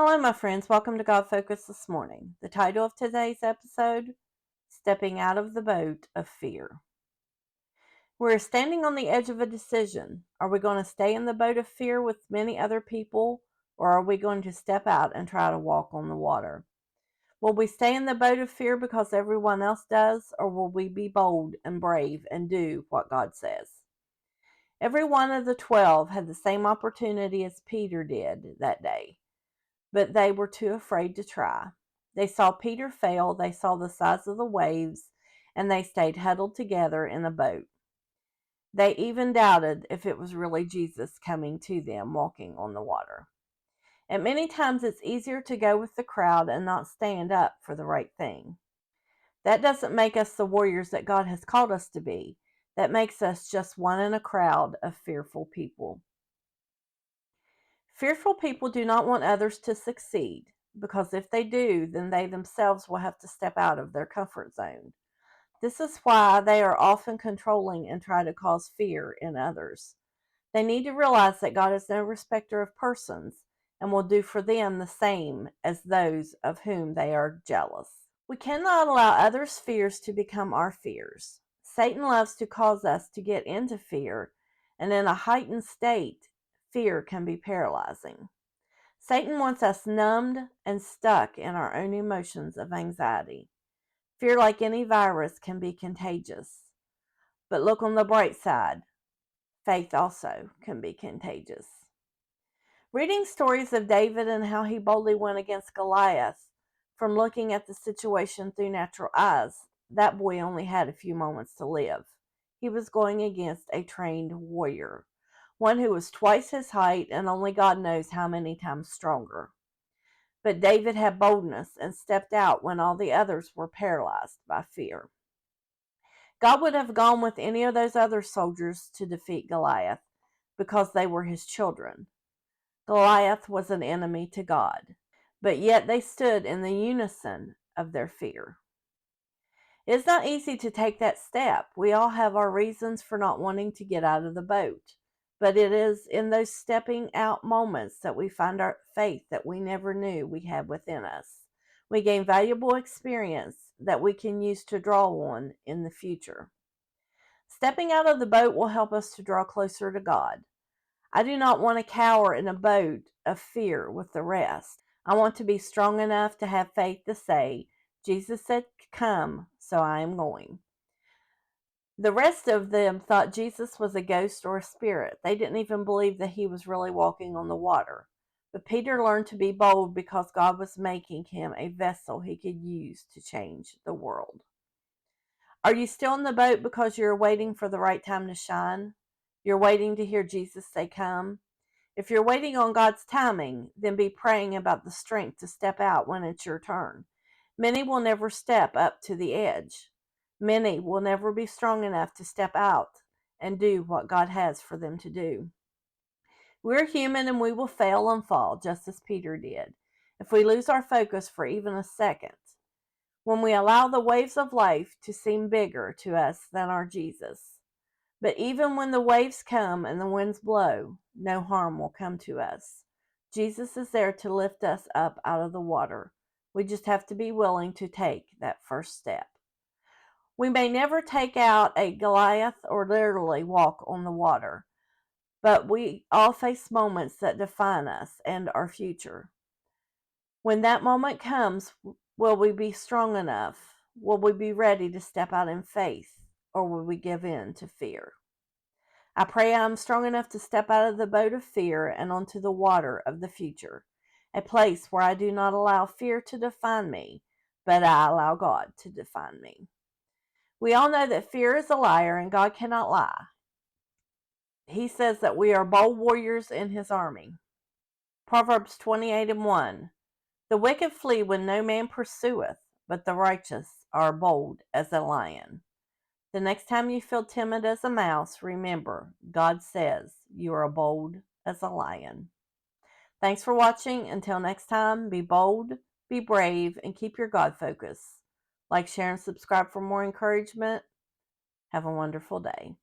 Hello, my friends. Welcome to God Focus this morning. The title of today's episode, Stepping Out of the Boat of Fear. We're standing on the edge of a decision. Are we going to stay in the boat of fear with many other people, or are we going to step out and try to walk on the water? Will we stay in the boat of fear because everyone else does, or will we be bold and brave and do what God says? Every one of the 12 had the same opportunity as Peter did that day, but they were too afraid to try. They saw Peter fail, they saw the size of the waves, and they stayed huddled together in a boat. They even doubted if it was really Jesus coming to them walking on the water. And many times it's easier to go with the crowd and not stand up for the right thing. That doesn't make us the warriors that God has called us to be. That makes us just one in a crowd of fearful people. Fearful people do not want others to succeed, because if they do, then they themselves will have to step out of their comfort zone. This is why they are often controlling and try to cause fear in others. They need to realize that God is no respecter of persons and will do for them the same as those of whom they are jealous. We cannot allow others' fears to become our fears. Satan loves to cause us to get into fear, and in a heightened state, fear can be paralyzing. Satan wants us numbed and stuck in our own emotions of anxiety. Fear, like any virus, can be contagious. But look on the bright side. Faith also can be contagious. Reading stories of David and how he boldly went against Goliath, from looking at the situation through natural eyes, that boy only had a few moments to live. He was going against a trained warrior, one who was twice his height and only God knows how many times stronger. But David had boldness and stepped out when all the others were paralyzed by fear. God would have gone with any of those other soldiers to defeat Goliath because they were his children. Goliath was an enemy to God, but yet they stood in the unison of their fear. It's not easy to take that step. We all have our reasons for not wanting to get out of the boat, but it is in those stepping out moments that we find our faith that we never knew we had within us. We gain valuable experience that we can use to draw on in the future. Stepping out of the boat will help us to draw closer to God. I do not want to cower in a boat of fear with the rest. I want to be strong enough to have faith to say, Jesus said, come, so I am going. The rest of them thought Jesus was a ghost or a spirit. They didn't even believe that he was really walking on the water. But Peter learned to be bold because God was making him a vessel he could use to change the world. Are you still in the boat because you're waiting for the right time to shine? You're waiting to hear Jesus say, come? If you're waiting on God's timing, then be praying about the strength to step out when it's your turn. Many will never step up to the edge. Many will never be strong enough to step out and do what God has for them to do. We're human and we will fail and fall, just as Peter did, if we lose our focus for even a second. When we allow the waves of life to seem bigger to us than our Jesus. But even when the waves come and the winds blow, no harm will come to us. Jesus is there to lift us up out of the water. We just have to be willing to take that first step. We may never take out a Goliath or literally walk on the water, but we all face moments that define us and our future. When that moment comes, will we be strong enough? Will we be ready to step out in faith, or will we give in to fear? I pray I am strong enough to step out of the boat of fear and onto the water of the future, a place where I do not allow fear to define me, but I allow God to define me. We all know that fear is a liar and God cannot lie. He says that we are bold warriors in his army. Proverbs 28:1. The wicked flee when no man pursueth, but the righteous are bold as a lion. The next time you feel timid as a mouse, remember, God says you are bold as a lion. Thanks for watching. Until next time, be bold, be brave, and keep your God focus. Like, share, and subscribe for more encouragement. Have a wonderful day.